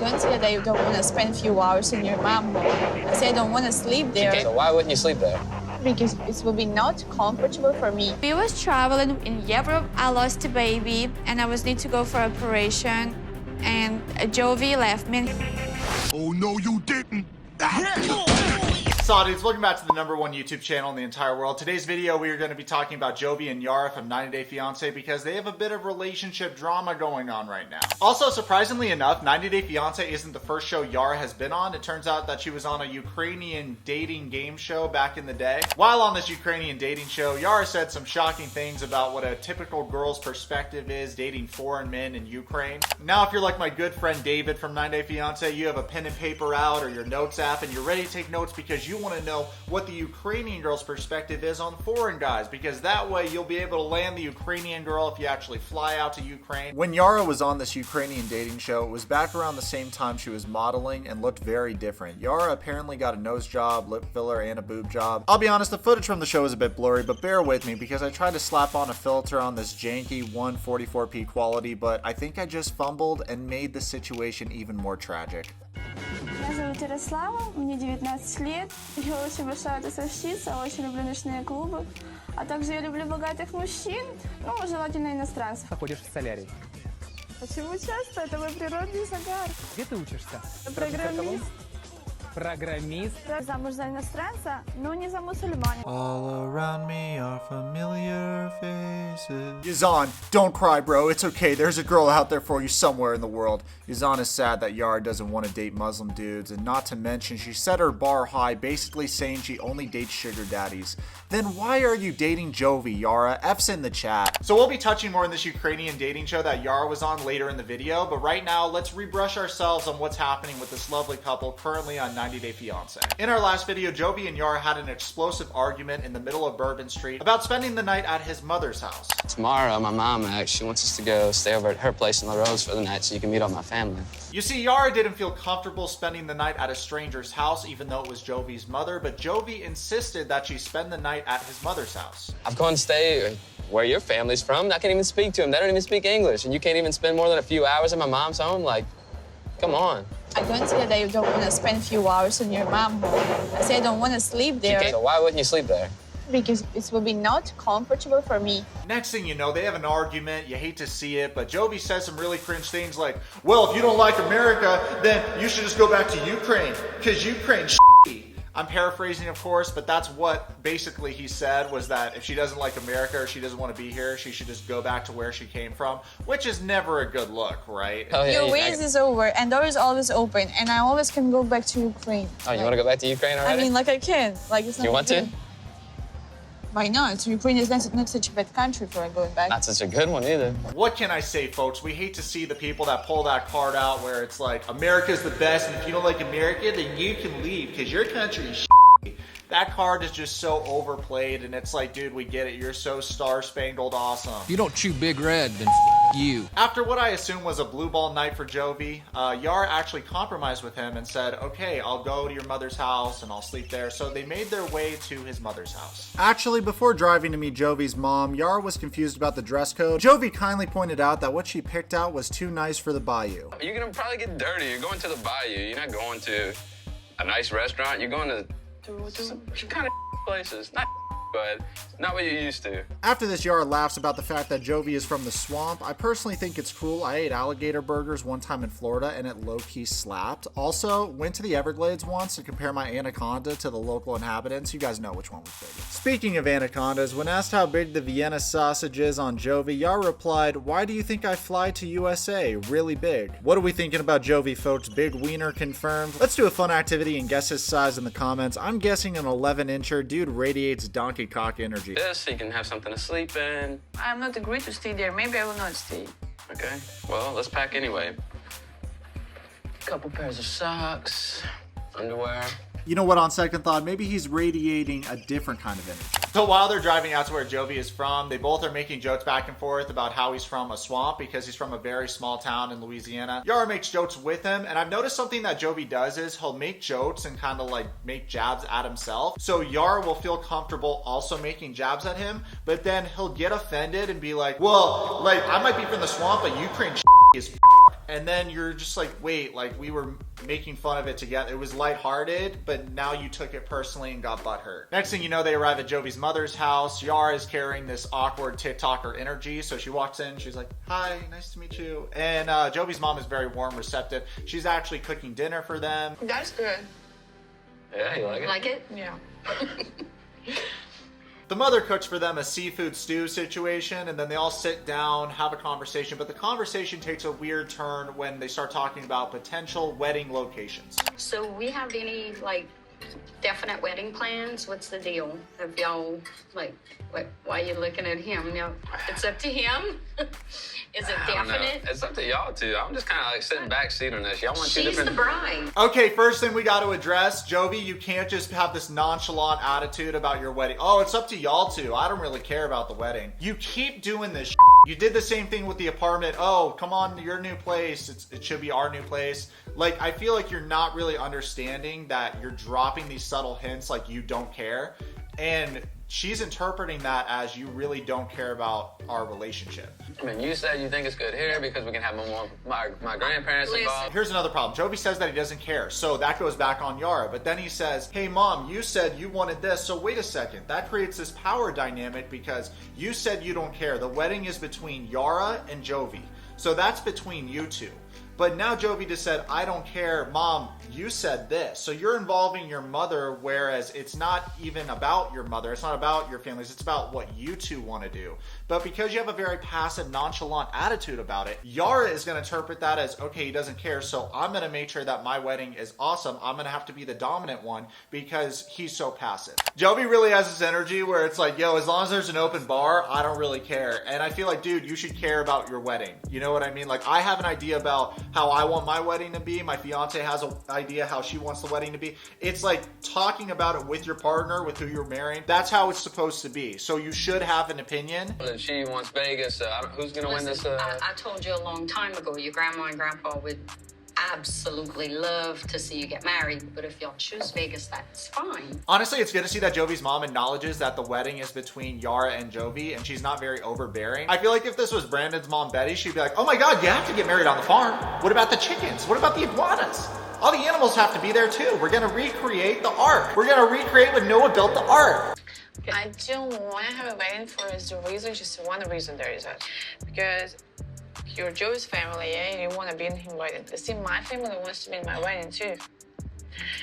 don't say that I don't want to spend a few hours in your mom home. I say I don't want to sleep there. So why wouldn't you sleep there? Because it will be not comfortable for me. We was traveling in Europe. I lost a baby and I was need to go for operation. And Jovi left me. Oh no, you didn't. So dudes, welcome back to the #1 YouTube channel in the entire world. Today's video we are going to be talking about Jovi and Yara from 90 Day Fiancé because they have a bit of relationship drama going on right now. Also, surprisingly enough, 90 Day Fiancé isn't the first show Yara has been on. It turns out that she was on a Ukrainian dating game show back in the day. While on this Ukrainian dating show, Yara said some shocking things about what a typical girl's perspective is dating foreign men in Ukraine. Now, if you're like my good friend David from 90 Day Fiancé, you have a pen and paper out or your notes app and you're ready to take notes because you want to know what the Ukrainian girl's perspective is on foreign guys, because that way you'll be able to land the Ukrainian girl if you actually fly out to Ukraine. When Yara was on this Ukrainian dating show, it was back around the same time she was modeling and looked very different. Yara apparently got a nose job, lip filler, and a boob job. I'll be honest, the footage from the show is a bit blurry, but bear with me because I tried to slap on a filter on this janky 144p quality, but I think I just fumbled and made the situation even more tragic. Меня зовут Ярослава, мне 19 лет. Я очень большая тусовщица, очень люблю ночные клубы. А также я люблю богатых мужчин, ну, желательно иностранцев. Ходишь в солярий. Почему часто? Это мой природный загар. Где ты учишься? Программист. Программист. Замуж за иностранца, но не за мусульманина. All around me are familiar faces. Yazan, don't cry, bro. It's okay. There's a girl out there for you somewhere in the world. Yazan is sad that Yara doesn't want to date Muslim dudes, and not to mention she set her bar high, basically saying she only dates sugar daddies. Then why are you dating Jovi, Yara? F's in the chat. So we'll be touching more on this Ukrainian dating show that Yara was on later in the video, but right now let's rebrush ourselves on what's happening with this lovely couple currently on 90 Day Fiancé. In our last video, Jovi and Yara had an explosive argument in the middle of Bourbon Street about spending the night at his mother's house. Tomorrow, my mom actually wants us to go stay over at her place in La Rose for the night so you can meet all my family. You see, Yara didn't feel comfortable spending the night at a stranger's house, even though it was Jovi's mother, but Jovi insisted that she spend the night at his mother's house. I've gone to stay where your family's from. I can't even speak to them. They don't even speak English, and you can't even spend more than a few hours at my mom's home? Like, come on. I don't say that I don't want to spend a few hours in your mom home. I say I don't want to sleep there. So why wouldn't you sleep there? Because it will be not comfortable for me. Next thing you know, they have an argument. You hate to see it, but Jovi says some really cringe things like, well, if you don't like America, then you should just go back to Ukraine, because Ukraine's shitty. I'm paraphrasing, of course, but that's what basically he said, was that if she doesn't like America or she doesn't want to be here, she should just go back to where she came from, which is never a good look, right? Oh, yeah, Your ways is over, and door is always open, and I always can go back to Ukraine. Oh, you want to go back to Ukraine already? I mean, like I can. Like it's not. You want to? Why not? Ukraine is not such a bad country for going back. Not such a good one either. What can I say, folks? We hate to see the people that pull that card out where it's like, America's the best, and if you don't like America, then you can leave, because your country is shitty. That card is just so overplayed, and it's like, dude, we get it. You're so star-spangled awesome. If you don't chew Big Red, then you. After what I assume was a blue ball night for Jovi, Yara actually compromised with him and said, okay, I'll go to your mother's house and I'll sleep there. So they made their way to his mother's house. Actually, before driving to meet Jovi's mom, Yara was confused about the dress code. Jovi kindly pointed out that what she picked out was too nice for the bayou. You're going to probably get dirty. You're going to the bayou. You're not going to a nice restaurant. You're going to some kind of places. But not what you're used to. After this, Yara laughs about the fact that Jovi is from the swamp. I personally think it's cool. I ate alligator burgers one time in Florida and it low-key slapped. Also, went to the Everglades once to compare my anaconda to the local inhabitants. You guys know which one was bigger. Speaking of anacondas, when asked how big the Vienna sausage is on Jovi, Yara replied, "Why do you think I fly to USA? Really big." What are we thinking about Jovi, folks? Big wiener confirmed? Let's do a fun activity and guess his size in the comments. I'm guessing an 11-incher. Dude radiates donkey cock energy. This, you can have something to sleep in. I'm not agreed to stay there. Maybe I will not stay. Okay, well, let's pack anyway. Couple pairs of socks, underwear. You know what, on second thought, maybe he's radiating a different kind of energy. So while they're driving out to where Jovi is from, they both are making jokes back and forth about how he's from a swamp because he's from a very small town in Louisiana. Yara makes jokes with him, and I've noticed something that Jovi does is he'll make jokes and kind of like make jabs at himself. So Yara will feel comfortable also making jabs at him, but then he'll get offended and be like, well, like, I might be from the swamp, but Ukraine is And then you're just like, wait, like we were making fun of it together. It was lighthearted, but now you took it personally and got butthurt. Next thing you know, they arrive at Jovi's mother's house. Yara is carrying this awkward TikToker energy. So she walks in, she's like, hi, nice to meet you. And Jovi's mom is very warm, receptive. She's actually cooking dinner for them. That's good. Yeah, you like it? Like it? Yeah. The mother cooks for them a seafood stew situation, and then they all sit down, have a conversation, but the conversation takes a weird turn when they start talking about potential wedding locations. So we have any, like, definite wedding plans? What's the deal? Have y'all, like, why are you looking at him? Now, it's up to him? Is it I don't know. definite? It's up to y'all two. I'm just kind of like sitting backseat on this. Y'all want two She's different... the bride. Okay, first thing we got to address, Jovi, you can't just have this nonchalant attitude about your wedding. Oh, it's up to y'all two. I don't really care about the wedding. You keep doing this shit. You did the same thing with the apartment. Oh, come on, your new place. It should be our new place. Like, I feel like you're not really understanding that you're dropping these subtle hints like you don't care. And she's interpreting that as you really don't care about our relationship. I mean, you said you think it's good here because we can have more my grandparents involved. Here's another problem. Jovi says that he doesn't care, so that goes back on Yara. But then he says, hey mom, you said you wanted this, so wait a second. That creates this power dynamic because you said you don't care. The wedding is between Yara and Jovi. So that's between you two. But now Jovi just said, I don't care. Mom, you said this. So you're involving your mother, whereas it's not even about your mother. It's not about your families. It's about what you two want to do. But because you have a very passive, nonchalant attitude about it, Yara is going to interpret that as, okay, he doesn't care, so I'm going to make sure that my wedding is awesome. I'm going to have to be the dominant one because he's so passive. Jovi really has this energy where it's like, yo, as long as there's an open bar, I don't really care. And I feel like, dude, you should care about your wedding. You know what I mean? Like, I have an idea about how I want my wedding to be. My fiance has an idea how she wants the wedding to be. It's like talking about it with your partner, with who you're marrying. That's how it's supposed to be. So you should have an opinion. She wants Vegas. Who's going to win this? I told you a long time ago, your grandma and grandpa would absolutely love to see you get married, but if y'all choose Vegas, that's fine. Honestly, it's good to see that Jovi's mom acknowledges that the wedding is between Yara and Jovi, and she's not very overbearing. I feel like if this was Brandon's mom, Betty, she'd be like, oh my God, you have to get married on the farm. What about the chickens? What about the iguanas? All the animals have to be there too. We're gonna recreate the ark. We're gonna recreate when Noah built the ark. I don't want to have a wedding for the reason, just one reason there is that. Because you're Joe's family, and you want to be in his wedding. See, my family wants to be in my wedding too.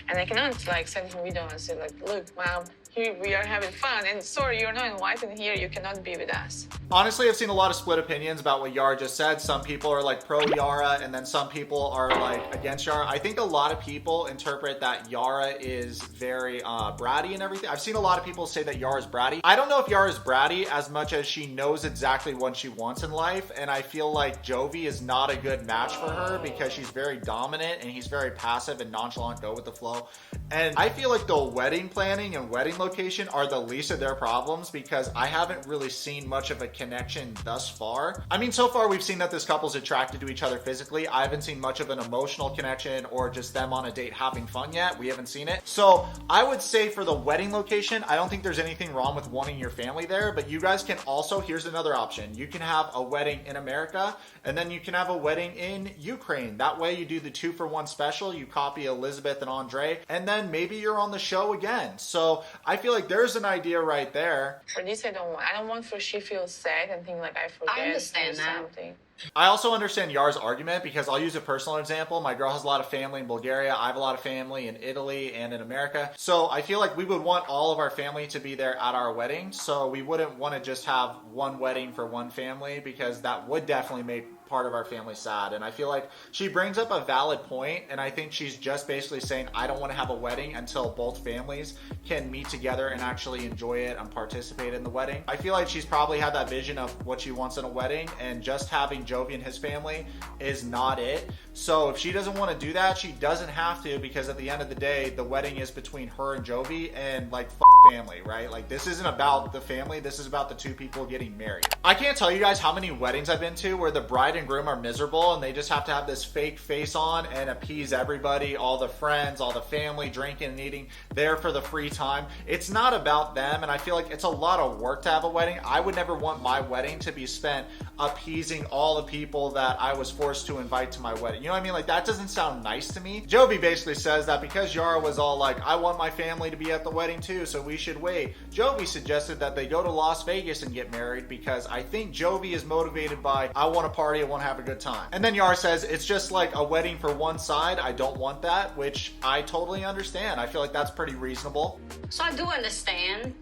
And I cannot like send him video and say like, look, mom, here we are having fun, and sorry, you're not invited here, you cannot be with us. Honestly, I've seen a lot of split opinions about what Yara just said. Some people are like pro Yara, and then some people are like against Yara. I think a lot of people interpret that Yara is very bratty and everything. I've seen a lot of people say that Yara's bratty. I don't know if Yara's bratty as much as she knows exactly what she wants in life, and I feel like Jovi is not a good match for her because she's very dominant and he's very passive and nonchalant, go with the flow. And I feel like the wedding planning and wedding location are the least of their problems because I haven't really seen much of a connection thus far. I mean, so far we've seen that this couple's attracted to each other physically. I haven't seen much of an emotional connection or just them on a date having fun yet. We haven't seen it. So I would say for the wedding location, I don't think there's anything wrong with wanting your family there, but you guys can also, here's another option. You can have a wedding in America and then you can have a wedding in Ukraine. That way you do the 2-for-1 special. You copy Elizabeth and Andre, and then maybe you're on the show again. So I feel like there's an idea right there. For this, I don't want for she feels sad and think like I forget. I understand that. Something. I also understand Yara's argument because I'll use a personal example. My girl has a lot of family in Bulgaria. I have a lot of family in Italy and in America. So I feel like we would want all of our family to be there at our wedding. So we wouldn't want to just have one wedding for one family because that would definitely make part of our family sad. And I feel like she brings up a valid point, and I think she's just basically saying I don't want to have a wedding until both families can meet together and actually enjoy it and participate in the wedding. I feel like she's probably had that vision of what she wants in a wedding, and just having Jovi and his family is not it. So if she doesn't want to do that, she doesn't have to, because at the end of the day, the wedding is between her and Jovi, and like family, right? Like, this isn't about the family, this is about the two people getting married. I can't tell you guys how many weddings I've been to where the bride and groom are miserable and they just have to have this fake face on and appease everybody, all the friends, all the family, drinking and eating, there for the free time. It's not about them, and I feel like it's a lot of work to have a wedding. I would never want my wedding to be spent appeasing all the people that I was forced to invite to my wedding. You know what I mean? Like, that doesn't sound nice to me. Jovi basically says that because Yara was all like, I want my family to be at the wedding too, so we should wait. Jovi suggested that they go to Las Vegas and get married because I think Jovi is motivated by, I want to party, I want to have a good time. And then Yara says, it's just like a wedding for one side. I don't want that, which I totally understand. I feel like that's pretty reasonable. So I do understand,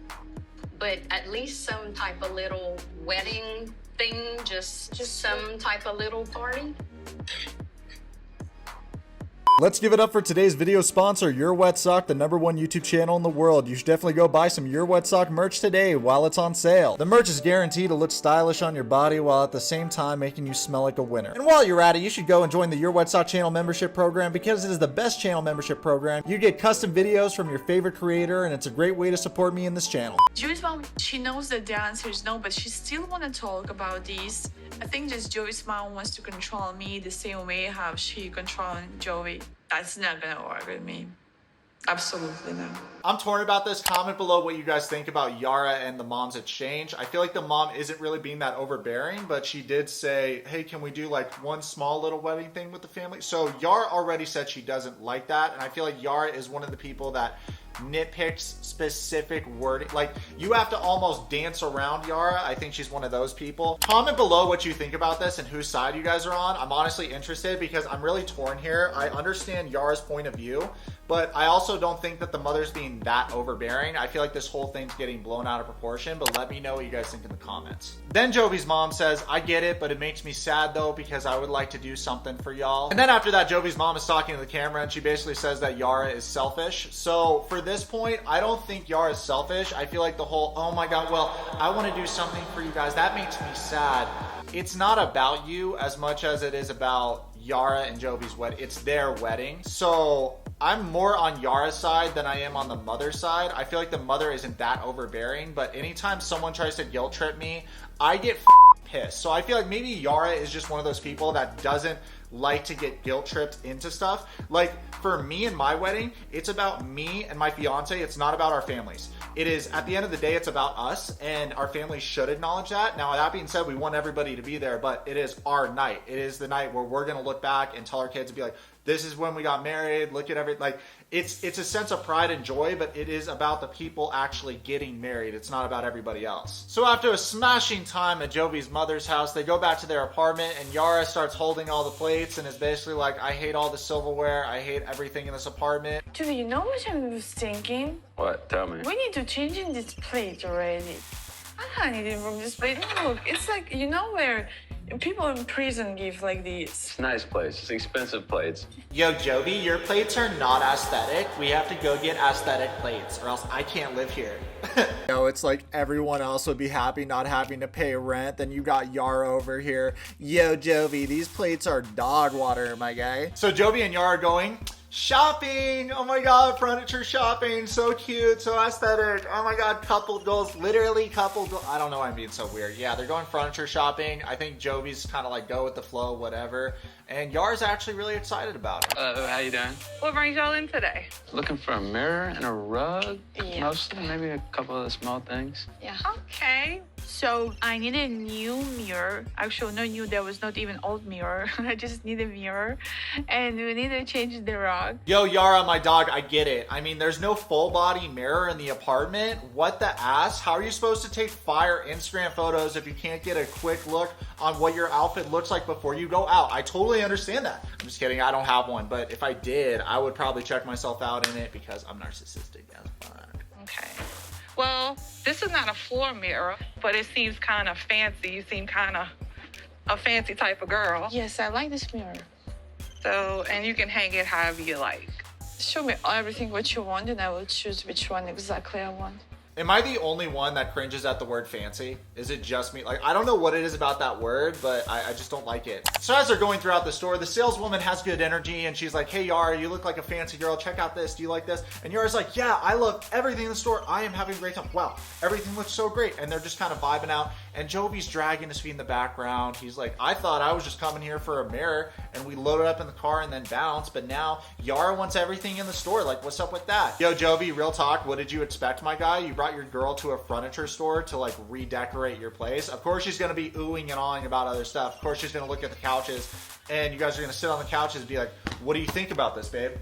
but at least some type of little wedding thing, just some type of little party. Let's give it up for today's video sponsor, Yourwetsock, the #1 YouTube channel in the world. You should definitely go buy some Yourwetsock merch today while it's on sale. The merch is guaranteed to look stylish on your body while at the same time making you smell like a winner. And while you're at it, you should go and join the Yourwetsock channel membership program because it is the best channel membership program. You get custom videos from your favorite creator, and it's a great way to support me in this channel. Jovi's mom, she knows that the answer is no, but she still want to talk about this. I think just Jovi's mom wants to control me the same way how she controlling Jovi. That's not gonna work with me. Absolutely not. I'm torn about this. Comment below what you guys think about Yara and the mom's exchange. I feel like the mom isn't really being that overbearing, but she did say, hey, can we do like one small little wedding thing with the family? So Yara already said she doesn't like that, and I feel like Yara is one of the people that nitpicks specific wording. Like, you have to almost dance around Yara. I think she's one of those people. Comment below what you think about this and whose side you guys are on. I'm honestly interested because I'm really torn here. I understand Yara's point of view, but I also don't think that the mother's being that overbearing. I feel like this whole thing's getting blown out of proportion, but let me know what you guys think in the comments. Then Jovi's mom says, I get it, but it makes me sad though because I would like to do something for y'all. And then after that, Jovi's mom is talking to the camera and she basically says that Yara is selfish. So for this point, I don't think Yara is selfish. I feel like the whole, oh my God, well, I want to do something for you guys, that makes me sad. It's not about you as much as it is about Yara and Jovi's wedding. It's their wedding. So I'm more on Yara's side than I am on the mother's side. I feel like the mother isn't that overbearing, but anytime someone tries to guilt trip me, I get pissed. So I feel like maybe Yara is just one of those people that doesn't like to get guilt tripped into stuff. Like, for me and my wedding, it's about me and my fiance. It's not about our families. It is, at the end of the day, it's about us, and our families should acknowledge that. Now, that being said, we want everybody to be there, but it is our night. It is the night where we're gonna look back and tell our kids to be like, this is when we got married, look at everything. Like, it's a sense of pride and joy, but it is about the people actually getting married. It's not about everybody else. So after a smashing time at Jovi's mother's house, they go back to their apartment, and Yara starts holding all the plates and is basically like, I hate all the silverware, I hate everything in this apartment. Jovi, you know what I was thinking? What? Tell me. We need to change in this plate already. I need it from this plate. Look, it's like, you know where people in prison give like these. It's a nice place. It's expensive plates. Yo, Jovi, your plates are not aesthetic. We have to go get aesthetic plates or else I can't live here. Yo, it's like everyone else would be happy not having to pay rent. Then you got Yara over here. Yo, Jovi, these plates are dog water, my guy. So Jovi and Yara are going shopping. Oh my God, furniture shopping. So cute, so aesthetic. Oh my God, coupled goals. Literally coupled goals. I don't know why I'm being so weird. Yeah, they're going furniture shopping. I think Jovi's kind of like go with the flow, whatever. And Yara's actually really excited about it. How you doing? What brings y'all in today? Looking for a mirror and a rug, Yeah. mostly. Maybe a couple of the small things. Yeah. Okay. So I need a new mirror. Actually, no new. There was not even old mirror. I just need a mirror, and we need to change the rug. Yo, Yara, my dog, I get it. I mean, there's no full body mirror in the apartment. What the ass? How are you supposed to take fire Instagram photos if you can't get a quick look on what your outfit looks like before you go out? I totally understand that. I'm just kidding. I don't have one, but if I did, I would probably check myself out in it because I'm narcissistic as fuck. Okay. Well, this is not a floor mirror, but it seems kind of fancy. You seem kind of a fancy type of girl. Yes, I like this mirror. So, and you can hang it however you like. Show me everything what you want, and I will choose which one exactly I want. Am I the only one that cringes at the word fancy? Is it just me? Like, I don't know what it is about that word, but I just don't like it. So as they're going throughout the store, the saleswoman has good energy and she's like, hey Yara, you look like a fancy girl. Check out this. Do you like this? And Yara's like, yeah, I love everything in the store. I am having a great time. Wow, everything looks so great. And they're just kind of vibing out. And Jovi's dragging his feet in the background. He's like, I thought I was just coming here for a mirror and we loaded up in the car and then bounced. But now Yara wants everything in the store. Like, what's up with that? Yo, Jovi, real talk. What did you expect, my guy? You brought your girl to a furniture store to like redecorate your place. Of course she's going to be oohing and awing about other stuff. Of course she's going to look at the couches and you guys are going to sit on the couches and be like, what do you think about this, babe?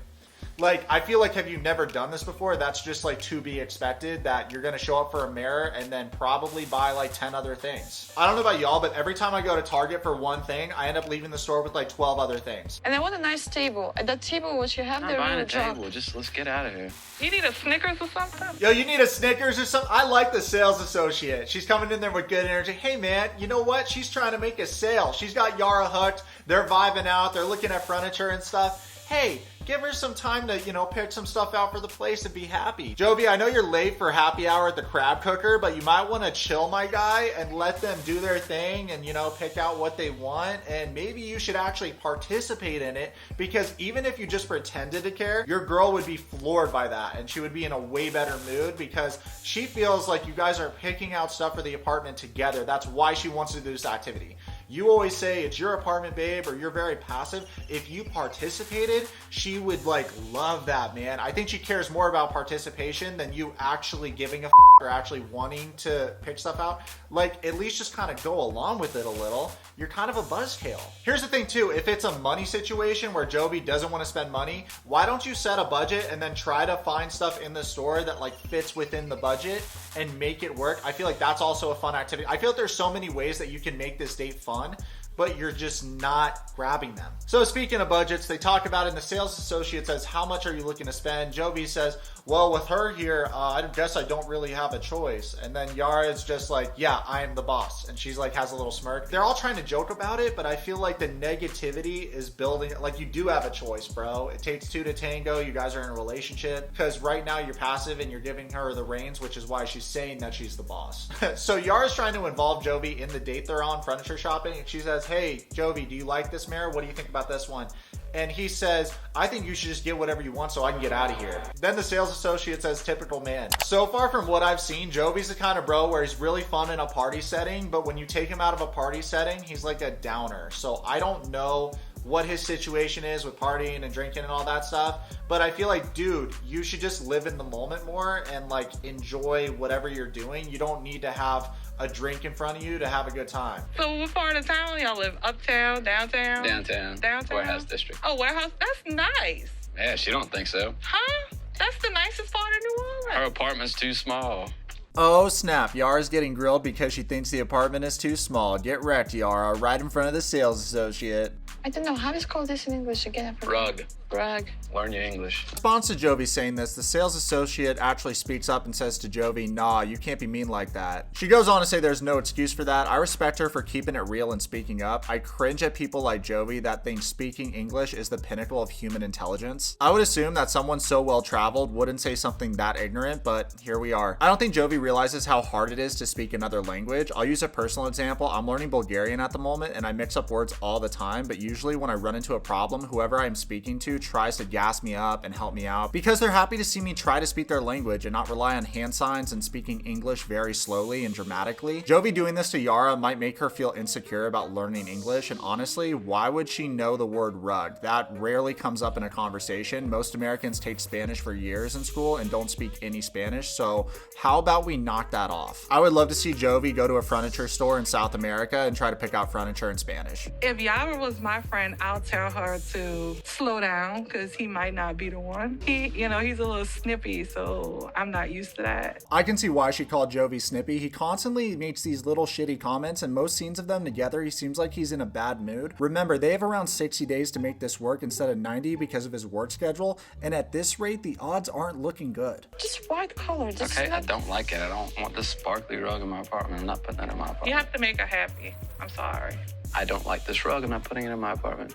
Like, I feel like, have you never done this before? That's just like to be expected, that you're gonna show up for a mirror and then probably buy like 10 other things. I don't know about y'all, but every time I go to Target for one thing, I end up leaving the store with like 12 other things. And I want a nice table. At that table, what you have there, buying a drop. table. Just let's get out of here. You need a Snickers or something? Yo, you need a Snickers or something? I like the sales associate. She's coming in there with good energy. Hey man, you know what? She's trying to make a sale. She's got Yara hooked. They're vibing out. They're looking at furniture and stuff. Hey, give her some time to, you know, pick some stuff out for the place and be happy. Jovi, I know you're late for happy hour at the crab cooker, but you might want to chill, my guy, and let them do their thing and, you know, pick out what they want. And maybe you should actually participate in it, because even if you just pretended to care, your girl would be floored by that and she would be in a way better mood because she feels like you guys are picking out stuff for the apartment together. That's why she wants to do this activity. You always say it's your apartment, babe, or you're very passive. If you participated, she would like love that, man. I think she cares more about participation than you actually giving a or actually wanting to pick stuff out. Like, at least just kind of go along with it a little. You're kind of a buzzkill. Here's the thing too, if it's a money situation where Jovi doesn't want to spend money, why don't you set a budget and then try to find stuff in the store that like fits within the budget and make it work? I feel like that's also a fun activity. I feel like there's so many ways that you can make this date fun, but you're just not grabbing them. So speaking of budgets, they talk about it, and the sales associate says, how much are you looking to spend? Jovi says, well, with her here, I guess I don't really have a choice. And then Yara is just like, yeah, I am the boss. And she's like, has a little smirk. They're all trying to joke about it, but I feel like the negativity is building. Like, you do have a choice, bro. It takes two to tango. You guys are in a relationship, because right now you're passive and you're giving her the reins, which is why she's saying that she's the boss. So Yara's trying to involve Jovi in the date they're on, furniture shopping. And she says, hey, Jovi, do you like this mirror? What do you think about this one? And he says, I think you should just get whatever you want so I can get out of here. Then the sales associate says, typical man. So far from what I've seen, Jovi's the kind of bro where he's really fun in a party setting, but when you take him out of a party setting, he's like a downer. So I don't know what his situation is with partying and drinking and all that stuff, but I feel like, dude, you should just live in the moment more and like enjoy whatever you're doing. You don't need to have a drink in front of you to have a good time. So what part of town y'all live? Uptown, downtown? Downtown. Warehouse district. Oh, warehouse. That's nice. Yeah, she don't think so. Huh? That's the nicest part of New Orleans. Her apartment's too small. Oh snap, Yara's getting grilled because she thinks the apartment is too small. Get wrecked, Yara, right in front of the sales associate. I don't know, how do you call this in English again? Rug. Rug. Learn your English. In response to Jovi saying this, the sales associate actually speaks up and says to Jovi, nah, you can't be mean like that. She goes on to say there's no excuse for that. I respect her for keeping it real and speaking up. I cringe at people like Jovi that think speaking English is the pinnacle of human intelligence. I would assume that someone so well traveled wouldn't say something that ignorant, but here we are. I don't think Jovi realizes how hard it is to speak another language. I'll use a personal example. I'm learning Bulgarian at the moment and I mix up words all the time, but usually when I run into a problem, whoever I'm speaking to tries to gas me up and help me out because they're happy to see me try to speak their language and not rely on hand signs and speaking English very slowly and dramatically. Jovi doing this to Yara might make her feel insecure about learning English, and honestly, why would she know the word rug? That rarely comes up in a conversation. Most Americans take Spanish for years in school and don't speak any Spanish, so how about we knock that off? I would love to see Jovi go to a furniture store in South America and try to pick out furniture in Spanish. If Yara was my friend, I'll tell her to slow down because he might not be the one. He's a little snippy, so I'm not used to that. I can see why she called Jovi snippy. He constantly makes these little shitty comments, and most scenes of them together, he seems like he's in a bad mood. Remember, they have around 60 days to make this work instead of 90 because of his work schedule, and at this rate, the odds aren't looking good. Just white color. Okay, I don't like it. I don't want this sparkly rug in my apartment. I'm not putting that in my apartment. You have to make her happy. I'm sorry. I don't like this rug. I'm not putting it in my apartment.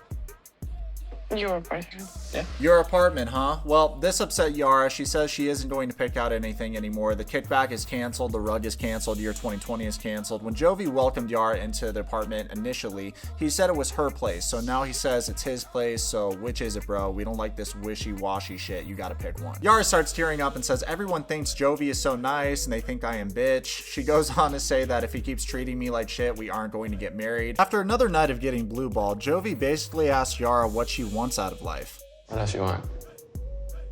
Your apartment. Yeah. Your apartment, huh? Well, this upset Yara. She says she isn't going to pick out anything anymore. The kickback is canceled. The rug is canceled. Year 2020 is canceled. When Jovi welcomed Yara into the apartment initially, he said it was her place. So now he says it's his place. So which is it, bro? We don't like this wishy-washy shit. You gotta pick one. Yara starts tearing up and says, everyone thinks Jovi is so nice and they think I am bitch. She goes on to say that if he keeps treating me like shit, we aren't going to get married. After another night of getting blue balled, Jovi basically asks Yara what she wants out of life. What else you want?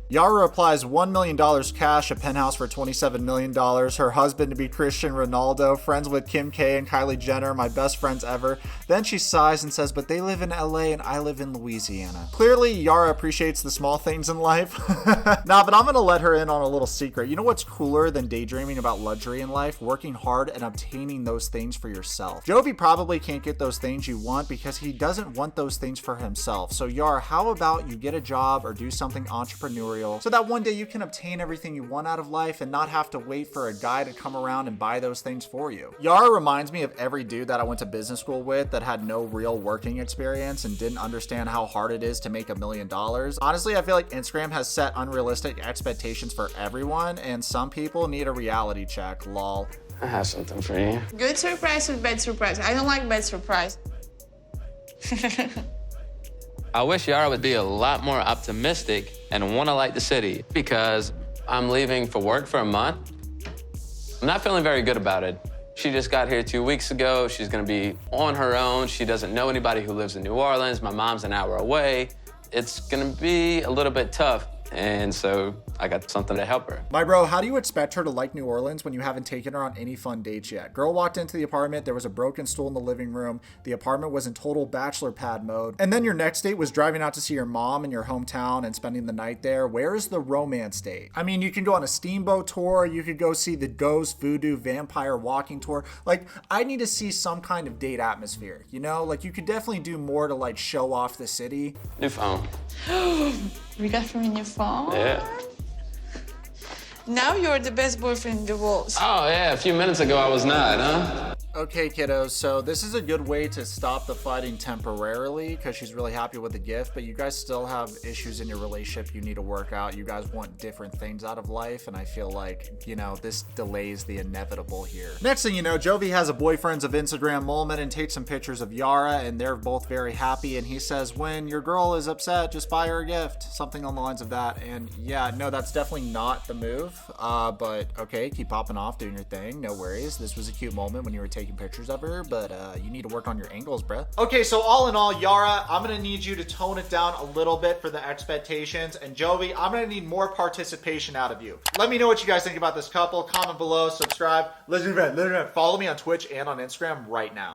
Yara replies $1 million cash, a penthouse for $27 million, her husband to be Cristiano Ronaldo, friends with Kim K and Kylie Jenner, my best friends ever. Then she sighs and says, but they live in LA and I live in Louisiana. Clearly, Yara appreciates the small things in life. Nah, but I'm gonna let her in on a little secret. You know what's cooler than daydreaming about luxury in life? Working hard and obtaining those things for yourself. Jovi probably can't get those things you want because he doesn't want those things for himself. So Yara, how about you get a job or do something entrepreneurial so that one day you can obtain everything you want out of life and not have to wait for a guy to come around and buy those things for you. Yara reminds me of every dude that I went to business school with that had no real working experience and didn't understand how hard it is to make $1 million. Honestly, I feel like Instagram has set unrealistic expectations for everyone and some people need a reality check, lol. I have something for you. Good surprise or bad surprise? I don't like bad surprise. I wish Yara would be a lot more optimistic and want to like the city because I'm leaving for work for a month. I'm not feeling very good about it. She just got here 2 weeks ago. She's going to be on her own. She doesn't know anybody who lives in New Orleans. My mom's an hour away. It's going to be a little bit tough. And so I got something to help her. My bro, how do you expect her to like New Orleans when you haven't taken her on any fun dates yet? Girl walked into the apartment, there was a broken stool in the living room, the apartment was in total bachelor pad mode, and then your next date was driving out to see your mom in your hometown and spending the night there. Where is the romance date? I mean, you can go on a steamboat tour, you could go see the Ghost Voodoo Vampire walking tour. Like, I need to see some kind of date atmosphere, you know? Like, you could definitely do more to, like, show off the city. New phone. We got from a new phone? Yeah. Now you're the best boyfriend in the world. Oh, yeah. A few minutes ago, I was not, huh? Okay, kiddos, so this is a good way to stop the fighting temporarily because she's really happy with the gift, but you guys still have issues in your relationship you need to work out. You guys want different things out of life, and I feel like, you know, this delays the inevitable here. Next thing you know, Jovi has a boyfriends of Instagram moment and takes some pictures of Yara, and they're both very happy, and he says, when your girl is upset, just buy her a gift. Something on the lines of that, and yeah, no, that's definitely not the move, but okay, keep popping off, doing your thing, no worries. This was a cute moment when you were taking pictures of her, but you need to work on your angles, bruh. Okay, so all in all, Yara, I'm gonna need you to tone it down a little bit for the expectations, and Jovi, I'm gonna need more participation out of you. Let me know what you guys think about this couple. Comment below, subscribe, listen to follow me on Twitch and on Instagram right now.